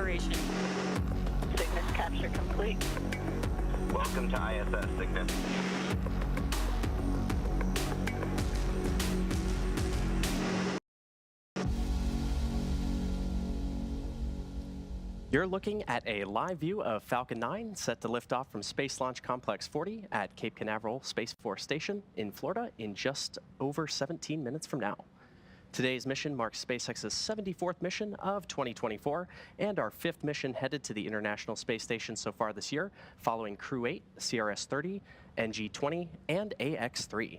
operation. Cygnus capture complete. Welcome to ISS, Cygnus. You're looking at a live view of Falcon 9 set to lift off from Space Launch Complex 40 at Cape Canaveral Space Force Station in Florida in just over 17 minutes from now. Today's mission marks SpaceX's 74th mission of 2024 and our 5th mission headed to the International Space Station so far this year, following Crew 8, CRS-30, NG-20, and AX-3.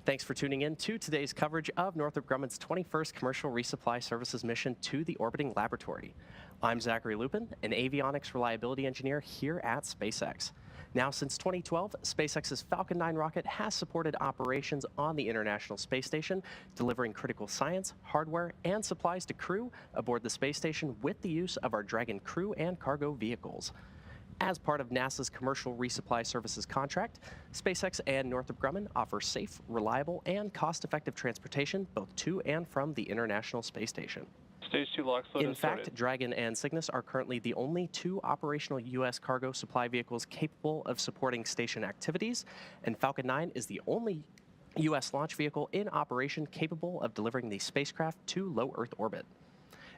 Thanks for tuning in to today's coverage of Northrop Grumman's 21st Commercial Resupply Services mission to the orbiting laboratory. I'm Zachary Lupin, an avionics reliability engineer here at SpaceX. Now, since 2012, SpaceX's Falcon 9 rocket has supported operations on the International Space Station, delivering critical science, hardware, and supplies to crew aboard the space station with the use of our Dragon crew and cargo vehicles. As part of NASA's Commercial Resupply Services contract, SpaceX and Northrop Grumman offer safe, reliable, and cost-effective transportation both to and from the International Space Station. Stage 2 lock slot In fact, Dragon and Cygnus are currently the only 2 operational U.S. cargo supply vehicles capable of supporting station activities, and Falcon 9 is the only U.S. launch vehicle in operation capable of delivering the spacecraft to low Earth orbit.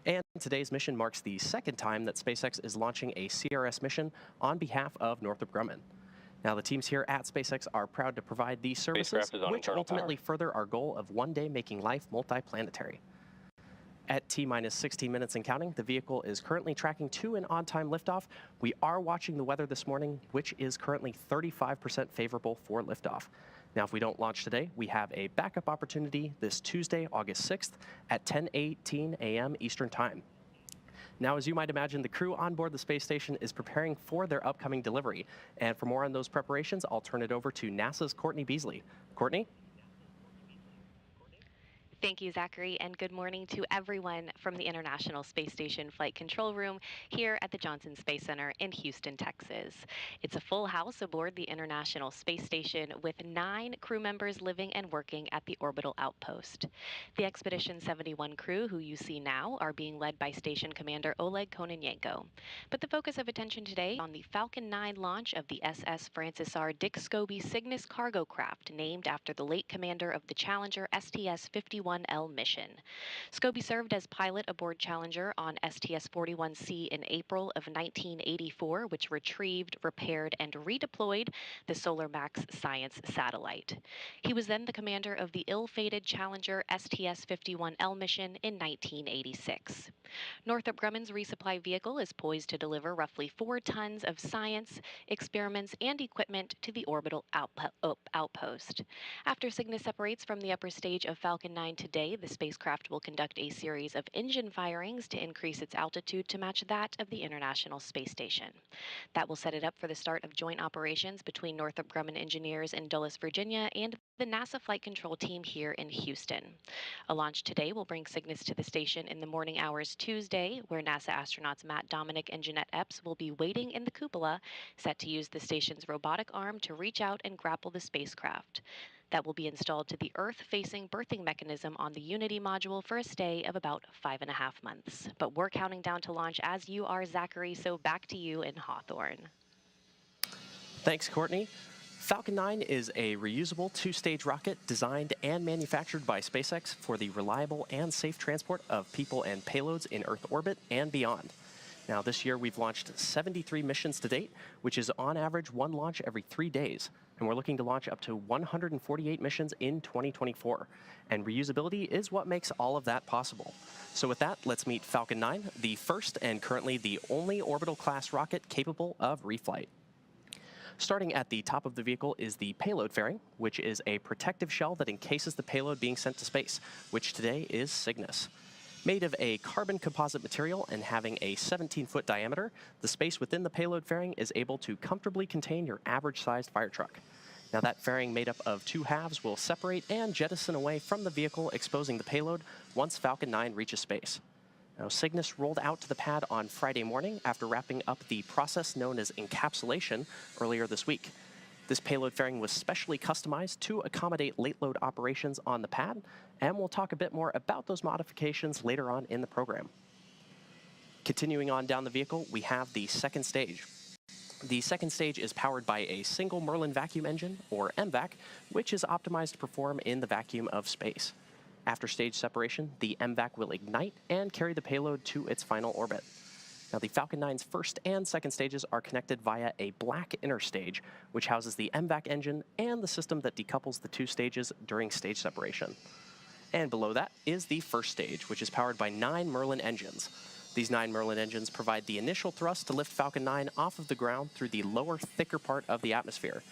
And today's mission marks the 2nd time that SpaceX is launching a CRS mission on behalf of Northrop Grumman. Now, the teams here at SpaceX are proud to provide these services, which ultimately further our goal of one day making life multiplanetary. At T-minus 16 minutes and counting, the vehicle is currently tracking to an on-time liftoff. We are watching the weather this morning, which is currently 35% favorable for liftoff. Now, if we don't launch today, we have a backup opportunity this Tuesday, August 6th at 10:18 a.m. Eastern Time. Now, as you might imagine, the crew on board the space station is preparing for their upcoming delivery. And for more on those preparations, I'll turn it over to NASA's Courtney Beasley. Courtney? Thank you, Zachary, and good morning to everyone from the International Space Station Flight Control Room here at the Johnson Space Center in Houston, Texas. It's a full house aboard the International Space Station with 9 crew members living and working at the orbital outpost. The Expedition 71 crew, who you see now, are being led by Station Commander Oleg Kononenko. But the focus of attention today on the Falcon 9 launch of the SS Francis R. Dick Scobie Cygnus cargo craft, named after the late commander of the Challenger STS-51L mission. Scobie served as pilot aboard Challenger on STS-41C in April of 1984, which retrieved, repaired, and redeployed the Solar Max science satellite. He was then the commander of the ill-fated Challenger STS-51L mission in 1986. Northrop Grumman's resupply vehicle is poised to deliver roughly 4 tons of science, experiments, and equipment to the orbital outpost. After Cygnus separates from the upper stage of Falcon 9 today, the spacecraft will conduct a series of engine firings to increase its altitude to match that of the International Space Station. That will set it up for the start of joint operations between Northrop Grumman engineers in Dulles, Virginia, and the NASA Flight Control team here in Houston. A launch today will bring Cygnus to the station in the morning hours Tuesday, where NASA astronauts Matt Dominic and Jeanette Epps will be waiting in the cupola, set to use the station's robotic arm to reach out and grapple the spacecraft. That will be installed to the Earth-facing berthing mechanism on the Unity module for a stay of about 5.5 months. But we're counting down to launch as you are, Zachary, so back to you in Hawthorne. Thanks, Courtney. Falcon 9 is a reusable 2-stage rocket designed and manufactured by SpaceX for the reliable and safe transport of people and payloads in Earth orbit and beyond. Now, this year we've launched 73 missions to date, which is on average 1 launch every 3 days. And we're looking to launch up to 148 missions in 2024. And reusability is what makes all of that possible. So with that, let's meet Falcon 9, the first and currently the only orbital class rocket capable of reflight. Starting at the top of the vehicle is the payload fairing, which is a protective shell that encases the payload being sent to space, which today is Cygnus. Made of a carbon composite material and having a 17-foot diameter, the space within the payload fairing is able to comfortably contain your average-sized fire truck. Now, that fairing made up of 2 halves will separate and jettison away from the vehicle, exposing the payload once Falcon 9 reaches space. Now, Cygnus rolled out to the pad on Friday morning after wrapping up the process known as encapsulation earlier this week. This payload fairing was specially customized to accommodate late load operations on the pad, and we'll talk a bit more about those modifications later on in the program. Continuing on down the vehicle, we have the second stage. The second stage is powered by a single Merlin vacuum engine, or MVAC, which is optimized to perform in the vacuum of space. After stage separation, the MVAC will ignite and carry the payload to its final orbit. Now, the Falcon 9's first and second stages are connected via a black inner stage, which houses the MVAC engine and the system that decouples the two stages during stage separation. And below that is the first stage, which is powered by 9 Merlin engines. These 9 Merlin engines provide the initial thrust to lift Falcon 9 off of the ground through the lower, thicker part of the atmosphere.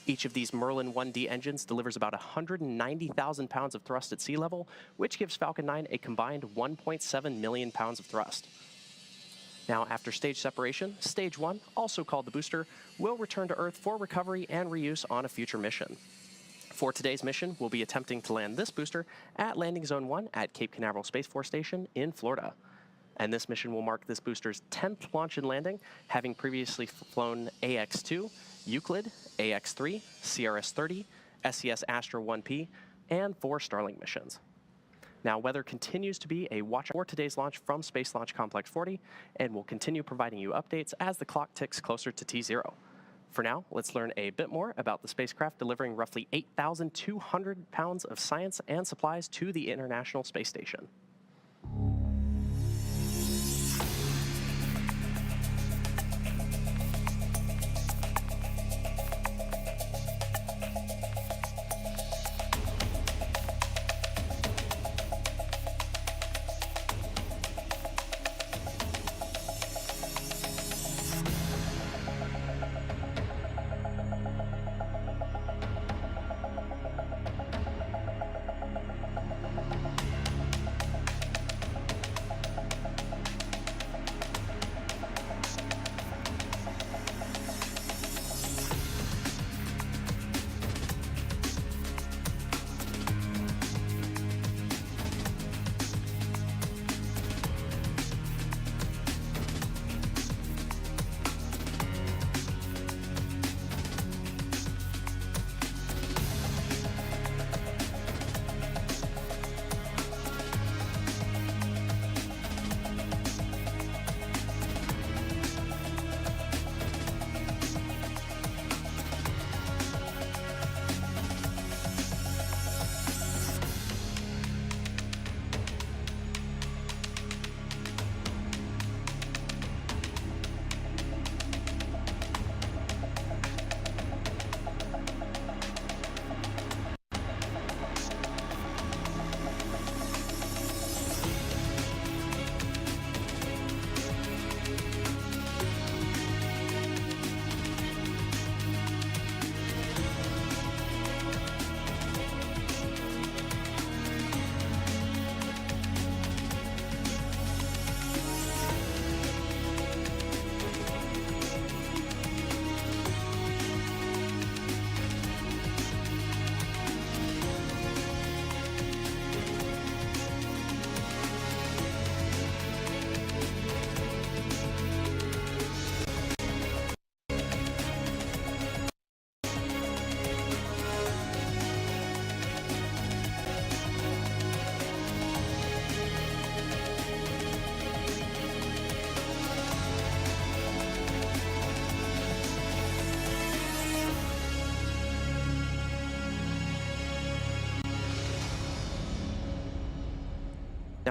Each of these Merlin 1D engines delivers about 190,000 pounds of thrust at sea level, which gives Falcon 9 a combined 1.7 million pounds of thrust. Now, after stage separation, Stage 1, also called the booster, will return to Earth for recovery and reuse on a future mission. For today's mission, we'll be attempting to land this booster at Landing Zone 1 at Cape Canaveral Space Force Station in Florida. And this mission will mark this booster's 10th launch and landing, having previously flown AX-2, Euclid, AX-3, CRS-30, SES Astra 1P, and 4 Starlink missions. Now, weather continues to be a watch for today's launch from Space Launch Complex 40, and we'll continue providing you updates as the clock ticks closer to T0. For now, let's learn a bit more about the spacecraft delivering roughly 8,200 pounds of science and supplies to the International Space Station.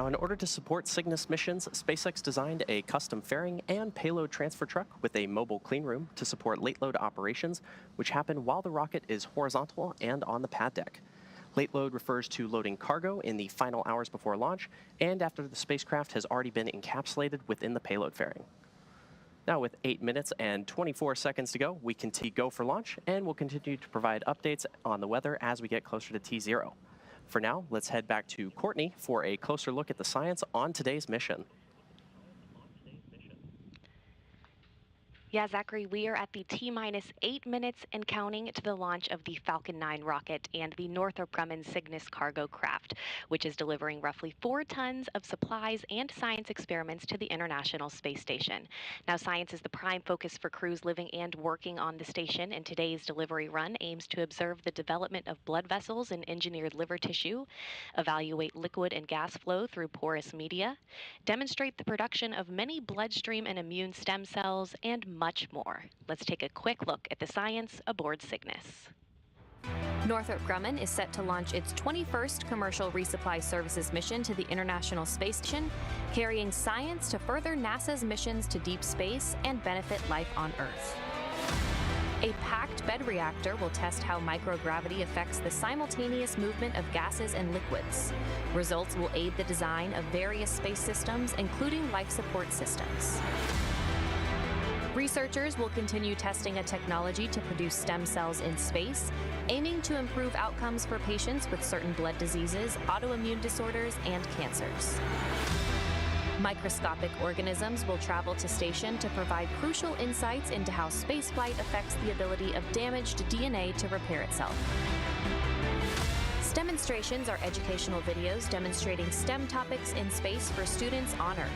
Now, in order to support Cygnus missions, SpaceX designed a custom fairing and payload transfer truck with a mobile clean room to support late load operations, which happen while the rocket is horizontal and on the pad deck. Late load refers to loading cargo in the final hours before launch and after the spacecraft has already been encapsulated within the payload fairing. Now, with 8 minutes and 24 seconds to go, we can go for launch, and we'll continue to provide updates on the weather as we get closer to T0. For now, let's head back to Courtney for a closer look at the science on today's mission. Yeah, Zachary, we are at the T-minus 8 minutes and counting to the launch of the Falcon 9 rocket and the Northrop Grumman Cygnus cargo craft, which is delivering roughly 4 tons of supplies and science experiments to the International Space Station. Now, science is the prime focus for crews living and working on the station, and today's delivery run aims to observe the development of blood vessels and engineered liver tissue, evaluate liquid and gas flow through porous media, demonstrate the production of many bloodstream and immune stem cells, and much more. Let's take a quick look at the science aboard Cygnus. Northrop Grumman is set to launch its 21st commercial resupply services mission to the International Space Station, carrying science to further NASA's missions to deep space and benefit life on Earth. A packed bed reactor will test how microgravity affects the simultaneous movement of gases and liquids. Results will aid the design of various space systems, including life support systems. Researchers will continue testing a technology to produce stem cells in space, aiming to improve outcomes for patients with certain blood diseases, autoimmune disorders, and cancers. Microscopic organisms will travel to station to provide crucial insights into how spaceflight affects the ability of damaged DNA to repair itself. Demonstrations are educational videos demonstrating STEM topics in space for students on Earth.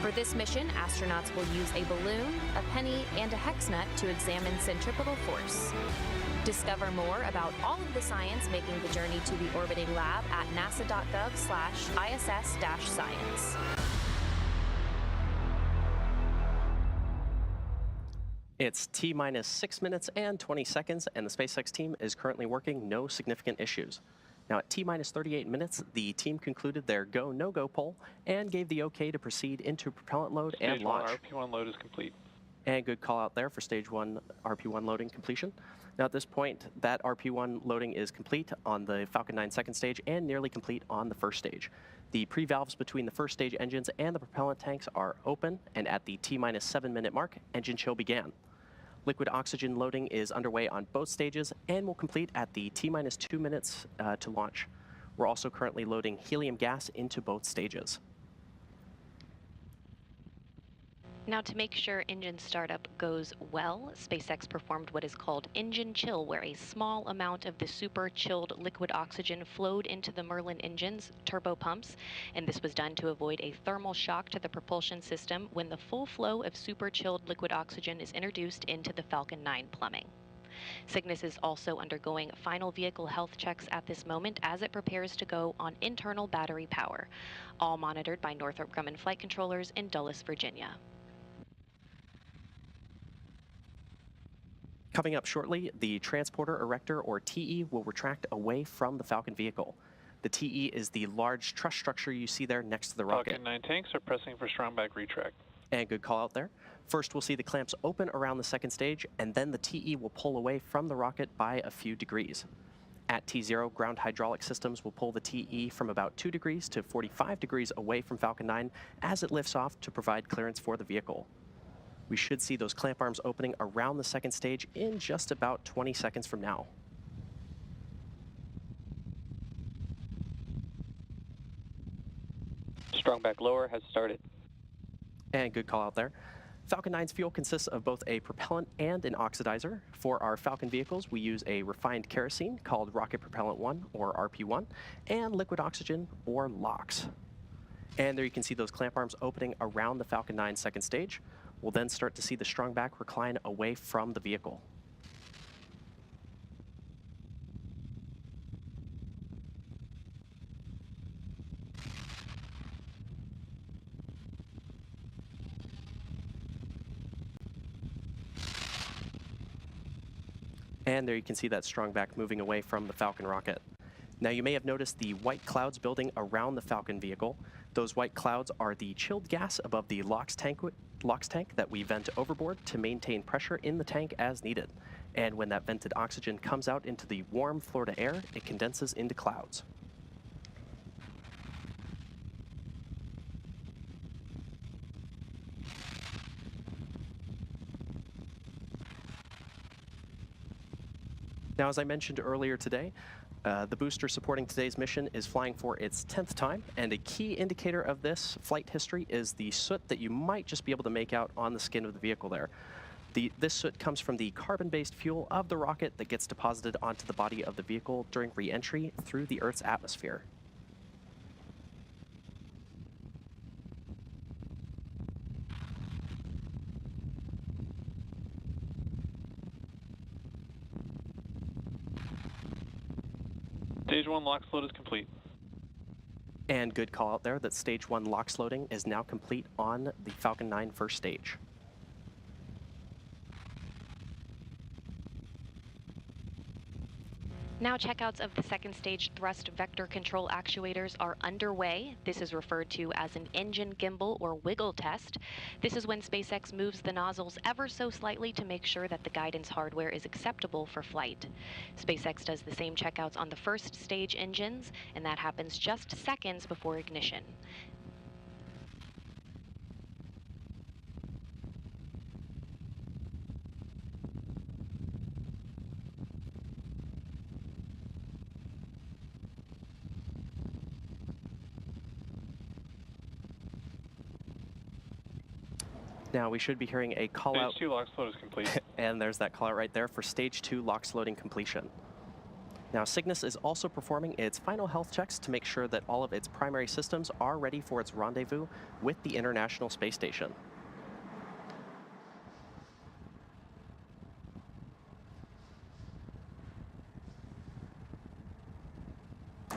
For this mission, astronauts will use a balloon, a penny, and a hex nut to examine centripetal force. Discover more about all of the science making the journey to the orbiting lab at nasa.gov/ISS-science. It's T-minus 6 minutes and 20 seconds, and the SpaceX team is currently working no significant issues. Now, at T-minus 38 minutes, the team concluded their go, no-go poll and gave the okay to proceed into propellant load and launch. Stage 1 RP1 load is complete. And good call out there for Stage 1 RP1 loading completion. Now, at this point, that RP1 loading is complete on the Falcon 9 second stage and nearly complete on the first stage. The pre-valves between the first stage engines and the propellant tanks are open, and at the T-minus 7 minute mark, engine chill began. Liquid oxygen loading is underway on both stages and will complete at the T-minus 2 minutes to launch. We're also currently loading helium gas into both stages. Now, to make sure engine startup goes well, SpaceX performed what is called engine chill, where a small amount of the super chilled liquid oxygen flowed into the Merlin engine's turbo pumps, and this was done to avoid a thermal shock to the propulsion system when the full flow of super chilled liquid oxygen is introduced into the Falcon 9 plumbing. Cygnus is also undergoing final vehicle health checks at this moment as it prepares to go on internal battery power, all monitored by Northrop Grumman flight controllers in Dulles, Virginia. Coming up shortly, the transporter erector, or TE, will retract away from the Falcon vehicle. The TE is the large truss structure you see there next to the rocket. Falcon 9 tanks are pressing for strong back retract. And good call out there. First, we'll see the clamps open around the second stage, and then the TE will pull away from the rocket by a few degrees. At T0, ground hydraulic systems will pull the TE from about 2 degrees to 45 degrees away from Falcon 9 as it lifts off to provide clearance for the vehicle. We should see those clamp arms opening around the second stage in just about 20 seconds from now. Strong back lower has started. And good call out there. Falcon 9's fuel consists of both a propellant and an oxidizer. For our Falcon vehicles, we use a refined kerosene called Rocket Propellant 1, or RP1, and liquid oxygen, or LOX. And there you can see those clamp arms opening around the Falcon 9 second stage. We'll then start to see the strong back recline away from the vehicle. And there you can see that strong back moving away from the Falcon rocket. Now, you may have noticed the white clouds building around the Falcon vehicle. Those white clouds are the chilled gas above the LOX tank that we vent overboard to maintain pressure in the tank as needed. And when that vented oxygen comes out into the warm Florida air, it condenses into clouds. Now, as I mentioned earlier today, the booster supporting today's mission is flying for its 10th time, and a key indicator of this flight history is the soot that you might just be able to make out on the skin of the vehicle there. This soot comes from the carbon-based fuel of the rocket that gets deposited onto the body of the vehicle during re-entry through the Earth's atmosphere. Stage 1 LOX load is complete. And good call out there that Stage 1 LOX loading is now complete on the Falcon 9 first stage. Now checkouts of the second stage thrust vector control actuators are underway. This is referred to as an engine gimbal or wiggle test. This is when SpaceX moves the nozzles ever so slightly to make sure that the guidance hardware is acceptable for flight. SpaceX does the same checkouts on the first stage engines, and that happens just seconds before ignition. Now we should be hearing a call out. Stage 2 LOX load is complete. And there's that call out right there for Stage 2 LOX loading completion. Now Cygnus is also performing its final health checks to make sure that all of its primary systems are ready for its rendezvous with the International Space Station.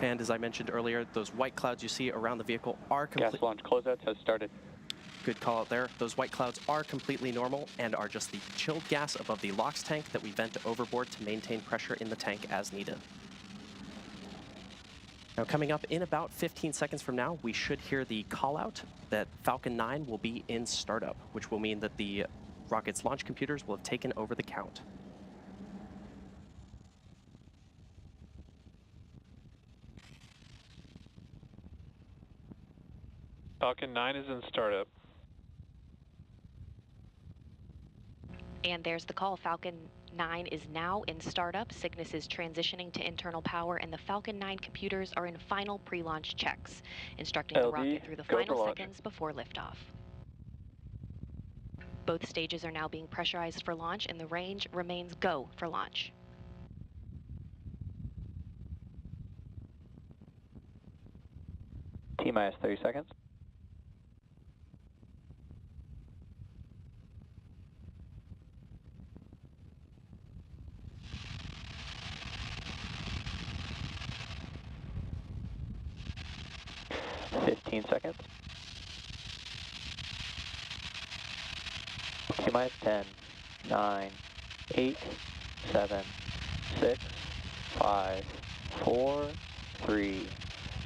And as I mentioned earlier, those white clouds you see around the vehicle are complete. Gas launch closeouts has started. Good call out there. Those white clouds are completely normal and are just the chilled gas above the LOX tank that we vent overboard to maintain pressure in the tank as needed. Now coming up in about 15 seconds from now, we should hear the call out that Falcon 9 will be in startup, which will mean that the rocket's launch computers will have taken over the count. Falcon 9 is in startup. And there's the call. Falcon 9 is now in startup. Cygnus is transitioning to internal power, and the Falcon 9 computers are in final pre-launch checks, instructing the rocket through the final seconds before liftoff. Both stages are now being pressurized for launch, and the range remains go for launch. T-minus 30 seconds. Seconds. T-minus 10, 9, 8, 7, 6, 5, 4, 3,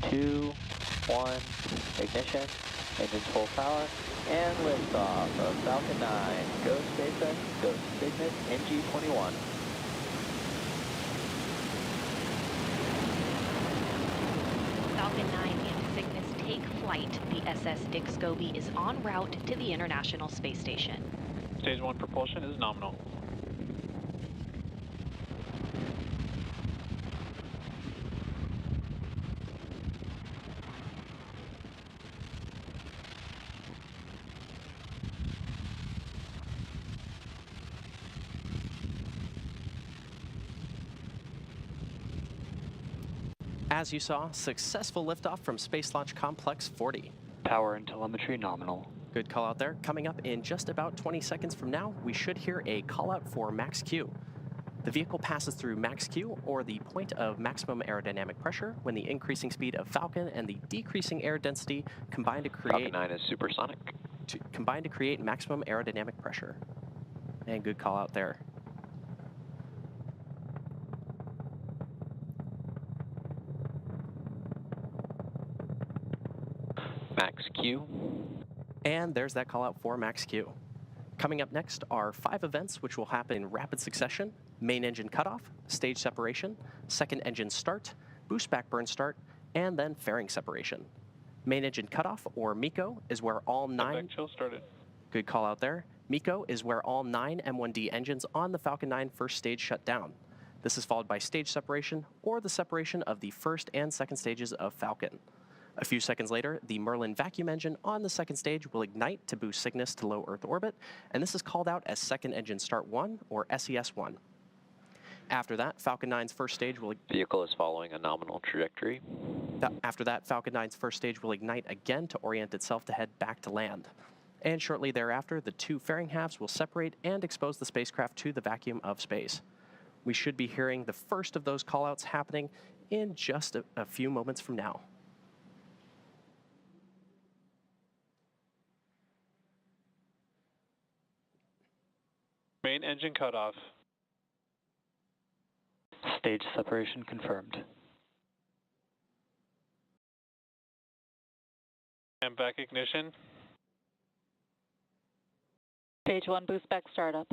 2, 1, ignition, engines full power, and liftoff of Falcon 9. Go SpaceX, go Cygnus, NG-21. Falcon 9 and Cygnus take flight. The SS Dick Scobie is en route to the International Space Station. Stage 1 propulsion is nominal. As you saw, successful liftoff from Space Launch Complex 40. Power and telemetry nominal. Good call out there. Coming up in just about 20 seconds from now, we should hear a call out for max Q. The vehicle passes through max Q, or the point of maximum aerodynamic pressure, when the increasing speed of Falcon and the decreasing air density combine to create Falcon 9 is supersonic. Combine to create maximum aerodynamic pressure. And good call out there. Max Q. And there's that call out for max Q. Coming up next are 5 events which will happen in rapid succession: main engine cutoff, stage separation, second engine start, boost back burn start, and then fairing separation. Main engine cutoff, or MECO, is where all 9... chill started. Good call out there. MECO is where all 9 M1D engines on the Falcon 9 first stage shut down. This is followed by stage separation, or the separation of the first and second stages of Falcon. A few seconds later, the Merlin vacuum engine on the second stage will ignite to boost Cygnus to low Earth orbit, and this is called out as Second Engine Start 1, or SES-1. After that, Falcon 9's first stage will... Vehicle is following a nominal trajectory. After that, Falcon 9's first stage will ignite again to orient itself to head back to land. And shortly thereafter, the two fairing halves will separate and expose the spacecraft to the vacuum of space. We should be hearing the first of those callouts happening in just a few moments from now. Main engine cutoff. Stage separation confirmed. And back ignition. Stage 1 boost back startup.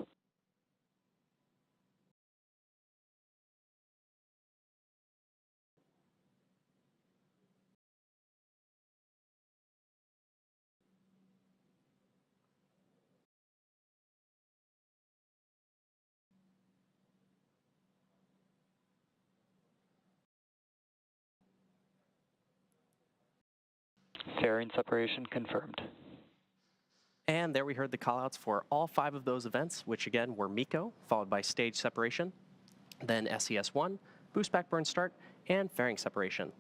Fairing separation confirmed. And there we heard the callouts for all 5 of those events, which again were MECO, followed by stage separation, then SES-1, boost back burn start, and fairing separation.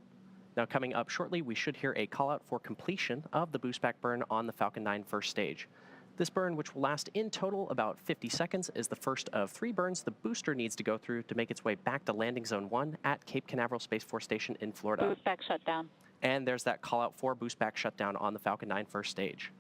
Now coming up shortly, we should hear a callout for completion of the boost back burn on the Falcon 9 first stage. This burn, which will last in total about 50 seconds, is the first of 3 burns the booster needs to go through to make its way back to landing zone 1 at Cape Canaveral Space Force Station in Florida. Boost back shutdown. And there's that callout for boost back shutdown on the Falcon 9 first stage.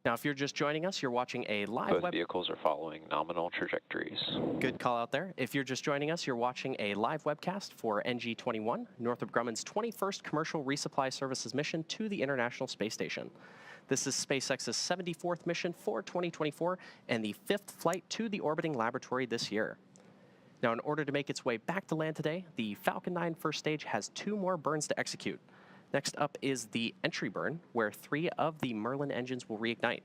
Now, if you're just joining us, you're watching a live Both vehicles are following nominal trajectories. Good call out there. If you're just joining us, you're watching a live webcast for NG-21, Northrop Grumman's 21st commercial resupply services mission to the International Space Station. This is SpaceX's 74th mission for 2024 and the 5th flight to the orbiting laboratory this year. Now, in order to make its way back to land today, the Falcon 9 first stage has 2 more burns to execute. Next up is the entry burn, where 3 of the Merlin engines will reignite.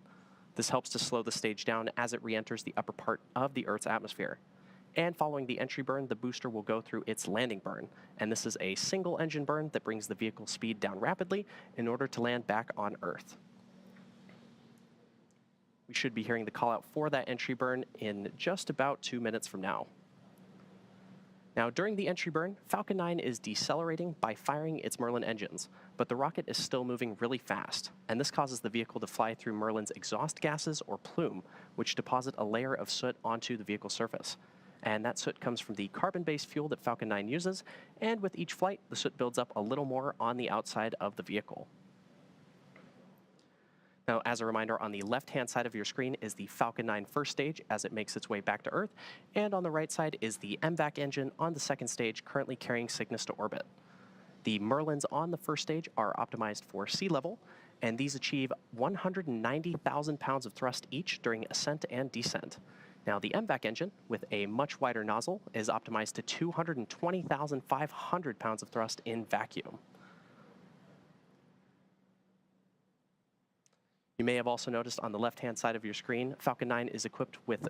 This helps to slow the stage down as it re-enters the upper part of the Earth's atmosphere. And following the entry burn, the booster will go through its landing burn. And this is a single engine burn that brings the vehicle speed down rapidly in order to land back on Earth. We should be hearing the call out for that entry burn in just about 2 minutes from now. Now, during the entry burn, Falcon 9 is decelerating by firing its Merlin engines, but the rocket is still moving really fast, and this causes the vehicle to fly through Merlin's exhaust gases, or plume, which deposit a layer of soot onto the vehicle surface. And that soot comes from the carbon-based fuel that Falcon 9 uses, and with each flight, the soot builds up a little more on the outside of the vehicle. Now, as a reminder, on the left-hand side of your screen is the Falcon 9 first stage as it makes its way back to Earth, and on the right side is the MVAC engine on the second stage currently carrying Cygnus to orbit. The Merlins on the first stage are optimized for sea level, and these achieve 190,000 pounds of thrust each during ascent and descent. Now, the MVAC engine, with a much wider nozzle, is optimized to 220,500 pounds of thrust in vacuum. You may have also noticed on the left-hand side of your screen, Falcon 9 is equipped with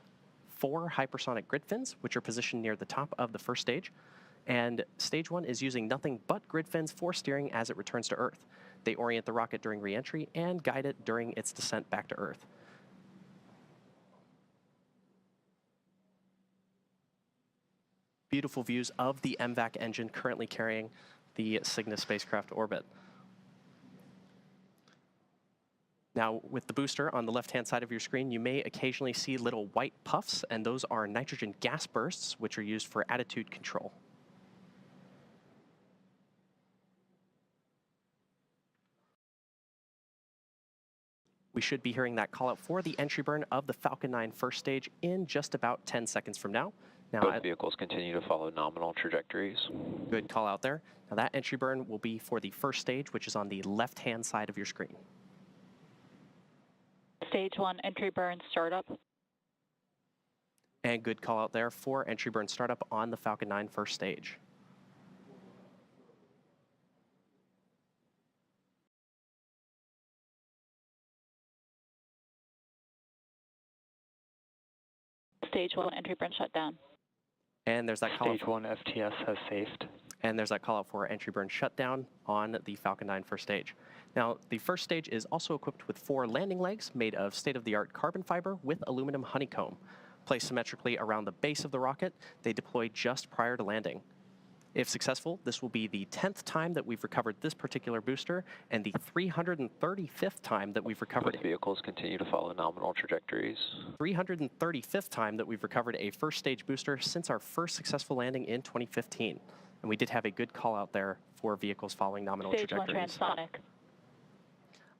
4 hypersonic grid fins, which are positioned near the top of the first stage. And stage 1 is using nothing but grid fins for steering as it returns to Earth. They orient the rocket during re-entry and guide it during its descent back to Earth. Beautiful views of the MVAC engine currently carrying the Cygnus spacecraft to orbit. Now, with the booster on the left-hand side of your screen, you may occasionally see little white puffs, and those are nitrogen gas bursts, which are used for attitude control. We should be hearing that call out for the entry burn of the Falcon 9 first stage in just about 10 seconds from now. Now, both vehicles continue to follow nominal trajectories. Good call out there. Now, that entry burn will be for the first stage, which is on the left-hand side of your screen. Stage 1 entry burn startup. And good call out there for entry burn startup on the Falcon 9 first stage. Stage 1 entry burn shutdown. And there's that call out. Stage 1 FTS has safed. And there's that call out for entry burn shutdown on the Falcon 9 first stage. Now, the first stage is also equipped with 4 landing legs made of state-of-the-art carbon fiber with aluminum honeycomb. Placed symmetrically around the base of the rocket, they deploy just prior to landing. If successful, this will be the 10th time that we've recovered this particular booster and the 335th time that we've recovered. Both vehicles continue to follow nominal trajectories. 335th time that we've recovered a first stage booster since our first successful landing in 2015. And we did have a good call out there for vehicles following nominal Stage trajectories. 1 transonic.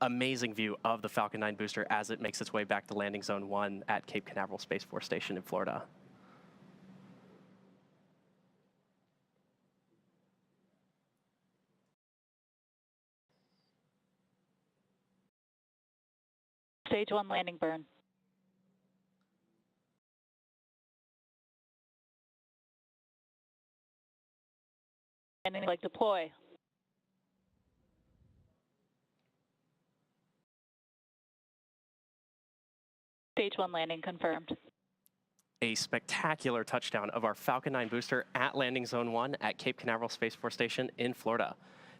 Amazing view of the Falcon 9 booster as it makes its way back to landing zone 1 at Cape Canaveral Space Force Station in Florida. Stage 1 landing burn. Landing leg deploy. Stage 1 landing confirmed. A spectacular touchdown of our Falcon 9 booster at landing zone 1 at Cape Canaveral Space Force Station in Florida.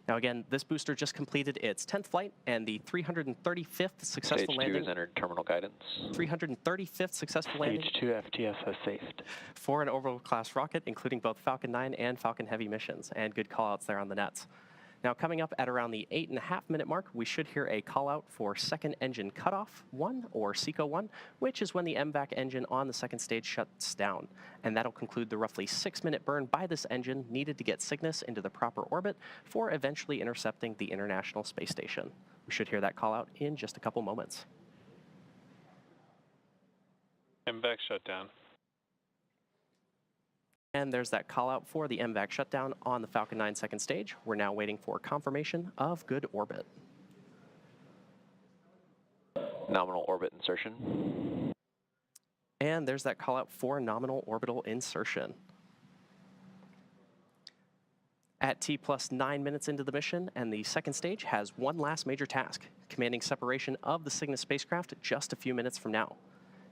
Now again, this booster just completed its 10th flight and the 335th successful landing. Stage 2 has entered terminal guidance. 335th successful landing. Stage 2 FTS has safed. For an orbital class rocket, including both Falcon 9 and Falcon Heavy missions, and good callouts there on the nets. Now coming up at around the 8.5-minute mark, we should hear a call out for second engine cutoff 1 or SECO 1, which is when the MVAC engine on the second stage shuts down. And that'll conclude the roughly 6-minute burn by this engine needed to get Cygnus into the proper orbit for eventually intercepting the International Space Station. We should hear that call out in just a couple moments. MVAC shutdown. And there's that call out for the MVAC shutdown on the Falcon 9 second stage. We're now waiting for confirmation of good orbit. Nominal orbit insertion. And there's that call out for nominal orbital insertion. At T+9 minutes into the mission, and the second stage has one last major task, commanding separation of the Cygnus spacecraft just a few minutes from now.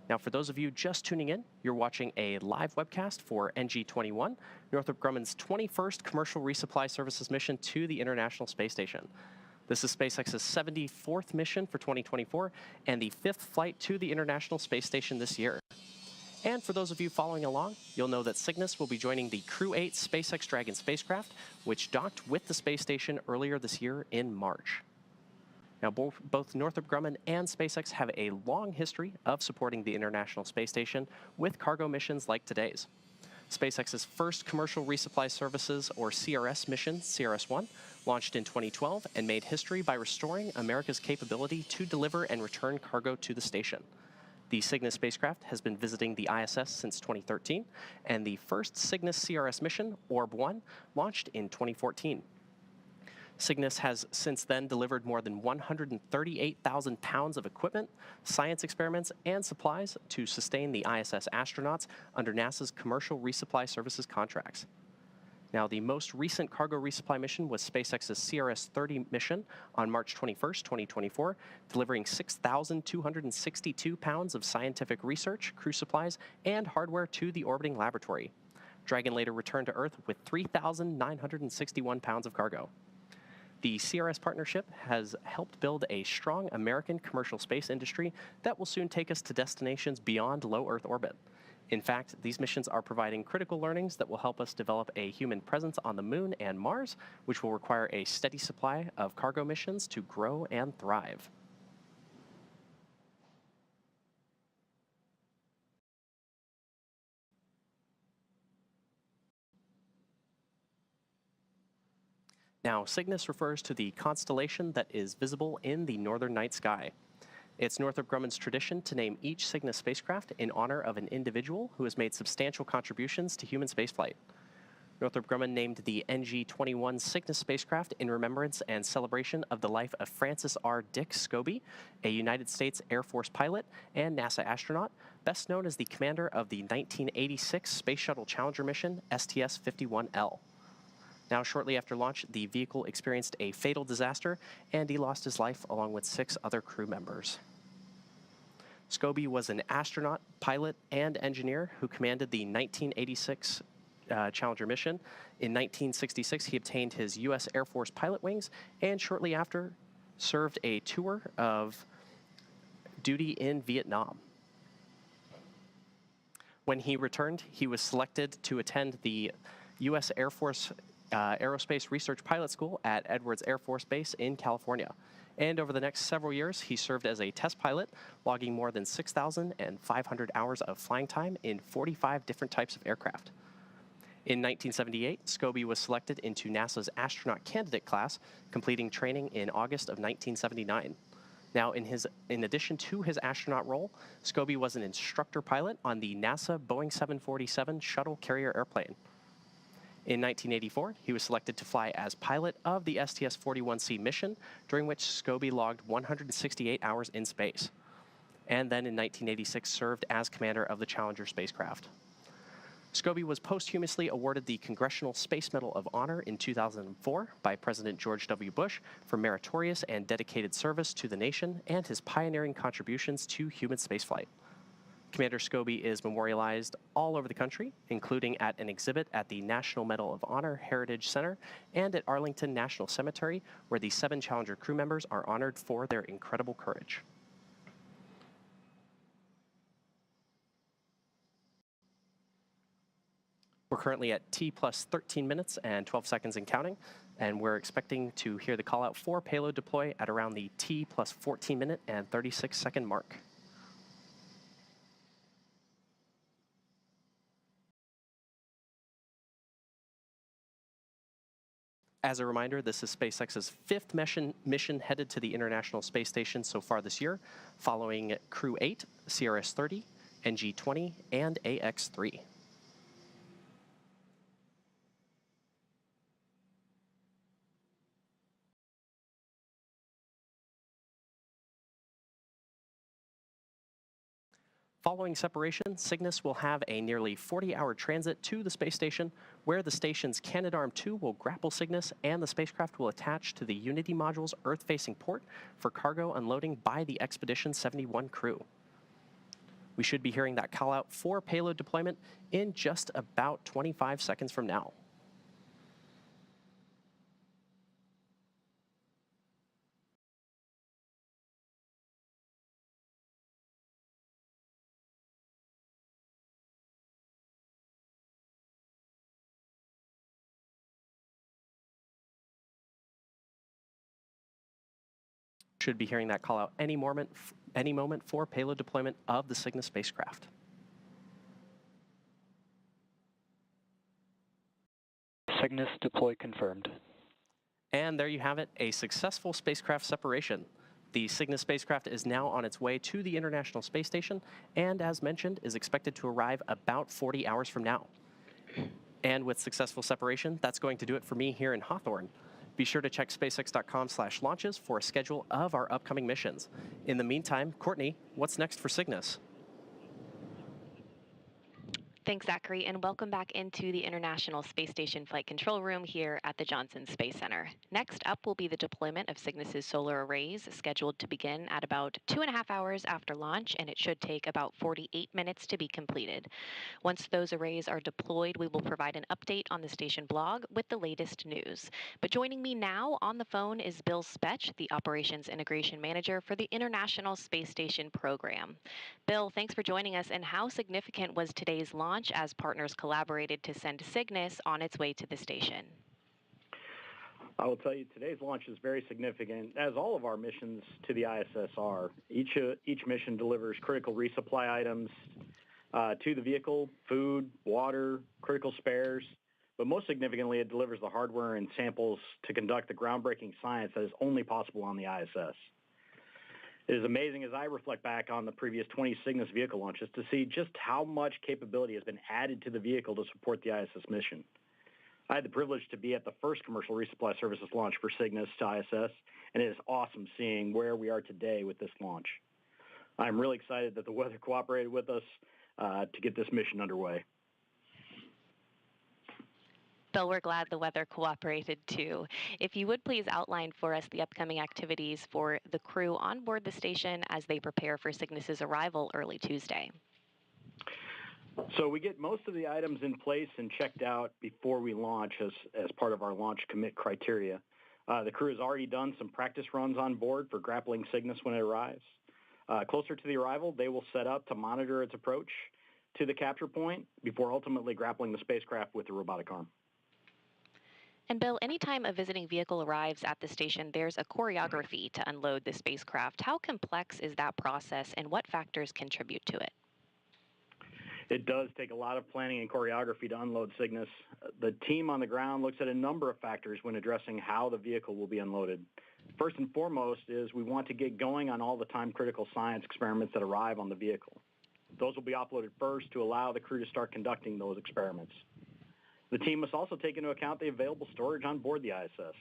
Now, for those of you just tuning in, you're watching a live webcast for NG-21, Northrop Grumman's 21st commercial resupply services mission to the International Space Station. This is SpaceX's 74th mission for 2024 and the 5th flight to the International Space Station this year. And for those of you following along, you'll know that Cygnus will be joining the Crew 8 SpaceX Dragon spacecraft, which docked with the space station earlier this year in March. Now, both Northrop Grumman and SpaceX have a long history of supporting the International Space Station with cargo missions like today's. SpaceX's first commercial resupply services, or CRS mission, CRS-1, launched in 2012 and made history by restoring America's capability to deliver and return cargo to the station. The Cygnus spacecraft has been visiting the ISS since 2013, and the first Cygnus CRS mission, Orb-1, launched in 2014. Cygnus has since then delivered more than 138,000 pounds of equipment, science experiments, and supplies to sustain the ISS astronauts under NASA's commercial resupply services contracts. Now, the most recent cargo resupply mission was SpaceX's CRS-30 mission on March 21st, 2024, delivering 6,262 pounds of scientific research, crew supplies, and hardware to the orbiting laboratory. Dragon later returned to Earth with 3,961 pounds of cargo. The CRS partnership has helped build a strong American commercial space industry that will soon take us to destinations beyond low Earth orbit. In fact, these missions are providing critical learnings that will help us develop a human presence on the Moon and Mars, which will require a steady supply of cargo missions to grow and thrive. Now, Cygnus refers to the constellation that is visible in the northern night sky. It's Northrop Grumman's tradition to name each Cygnus spacecraft in honor of an individual who has made substantial contributions to human spaceflight. Northrop Grumman named the NG-21 Cygnus spacecraft in remembrance and celebration of the life of Francis R. Dick Scobie, a United States Air Force pilot and NASA astronaut, best known as the commander of the 1986 Space Shuttle Challenger mission, STS-51L. Now, shortly after launch, the vehicle experienced a fatal disaster, and he lost his life along with 6 other crew members. Scobie was an astronaut, pilot, and engineer who commanded the 1986 Challenger mission. In 1966, he obtained his U.S. Air Force pilot wings, and shortly after, served a tour of duty in Vietnam. When he returned, he was selected to attend the U.S. Air Force Aerospace Research Pilot School at Edwards Air Force Base in California. And over the next several years, he served as a test pilot, logging more than 6,500 hours of flying time in 45 different types of aircraft. In 1978, Scobie was selected into NASA's astronaut candidate class, completing training in August of 1979. Now, in addition to his astronaut role, Scobie was an instructor pilot on the NASA Boeing 747 shuttle carrier airplane. In 1984, he was selected to fly as pilot of the STS-41C mission, during which Scobie logged 168 hours in space. And then in 1986, served as commander of the Challenger spacecraft. Scobie was posthumously awarded the Congressional Space Medal of Honor in 2004 by President George W. Bush for meritorious and dedicated service to the nation and his pioneering contributions to human spaceflight. Commander Scobie is memorialized all over the country, including at an exhibit at the National Medal of Honor Heritage Center and at Arlington National Cemetery, where the 7 Challenger crew members are honored for their incredible courage. We're currently at T plus 13 minutes and 12 seconds and counting, and we're expecting to hear the call out for payload deploy at around the T plus 14 minute and 36 second mark. As a reminder, this is SpaceX's 5th mission headed to the International Space Station so far this year, following Crew 8, CRS-30, NG-20, and AX-3. Following separation, Cygnus will have a nearly 40-hour transit to the space station, where the station's Canadarm2 will grapple Cygnus and the spacecraft will attach to the Unity module's Earth-facing port for cargo unloading by the Expedition 71 crew. We should be hearing that call out for payload deployment in just about 25 seconds from now. Should be hearing that call out any moment for payload deployment of the Cygnus spacecraft. Cygnus deploy confirmed. And there you have it, a successful spacecraft separation. The Cygnus spacecraft is now on its way to the International Space Station, and as mentioned, is expected to arrive about 40 hours from now. And with successful separation, that's going to do it for me here in Hawthorne. Be sure to check spacex.com/launches for a schedule of our upcoming missions. In the meantime, Courtney, what's next for Cygnus? Thanks, Zachary, and welcome back into the International Space Station Flight Control Room here at the Johnson Space Center. Next up will be the deployment of Cygnus's solar arrays, scheduled to begin at about 2.5 hours after launch, and it should take about 48 minutes to be completed. Once those arrays are deployed, we will provide an update on the station blog with the latest news. But joining me now on the phone is Bill Spetch, the Operations Integration Manager for the International Space Station program. Bill, thanks for joining us, and how significant was today's launch as partners collaborated to send Cygnus on its way to the station? I will tell you, today's launch is very significant, as all of our missions to the ISS are. Each mission delivers critical resupply items to the vehicle: food, water, critical spares. But most significantly, it delivers the hardware and samples to conduct the groundbreaking science that is only possible on the ISS. It is amazing as I reflect back on the previous 20 Cygnus vehicle launches to see just how much capability has been added to the vehicle to support the ISS mission. I had the privilege to be at the first commercial resupply services launch for Cygnus to ISS, and it is awesome seeing where we are today with this launch. I'm really excited that the weather cooperated with us to get this mission underway. Bill, we're glad the weather cooperated too. If you would please outline for us the upcoming activities for the crew on board the station as they prepare for Cygnus's arrival early Tuesday. So we get most of the items in place and checked out before we launch as part of our launch commit criteria. The crew has already done some practice runs on board for grappling Cygnus when it arrives. Closer to the arrival, they will set up to monitor its approach to the capture point before ultimately grappling the spacecraft with the robotic arm. And Bill, anytime a visiting vehicle arrives at the station, there's a choreography to unload the spacecraft. How complex is that process, and what factors contribute to it? It does take a lot of planning and choreography to unload Cygnus. The team on the ground looks at a number of factors when addressing how the vehicle will be unloaded. First and foremost is we want to get going on all the time-critical science experiments that arrive on the vehicle. Those will be uploaded first to allow the crew to start conducting those experiments. The team must also take into account the available storage on board the ISS.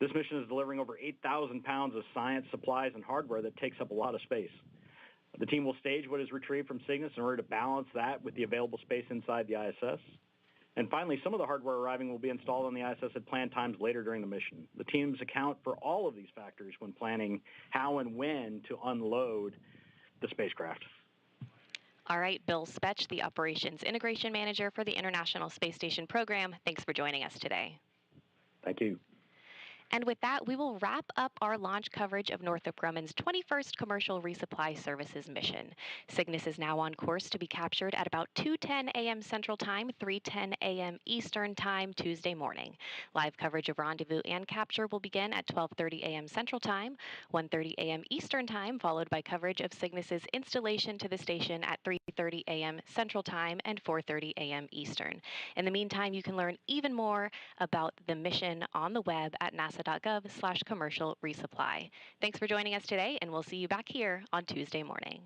This mission is delivering over 8,000 pounds of science, supplies, and hardware that takes up a lot of space. The team will stage what is retrieved from Cygnus in order to balance that with the available space inside the ISS. And finally, some of the hardware arriving will be installed on the ISS at planned times later during the mission. The teams account for all of these factors when planning how and when to unload the spacecraft. All right, Bill Spetch, the Operations Integration Manager for the International Space Station program. Thanks for joining us today. Thank you. And with that, we will wrap up our launch coverage of Northrop Grumman's 21st Commercial Resupply Services mission. Cygnus is now on course to be captured at about 2:10 a.m. Central Time, 3:10 a.m. Eastern Time, Tuesday morning. Live coverage of rendezvous and capture will begin at 12:30 a.m. Central Time, 1:30 a.m. Eastern Time, followed by coverage of Cygnus's installation to the station at 3:30 a.m. Central Time and 4:30 a.m. Eastern. In the meantime, you can learn even more about the mission on the web at nasa.gov/commercial resupply. Thanks for joining us today, and we'll see you back here on Tuesday morning.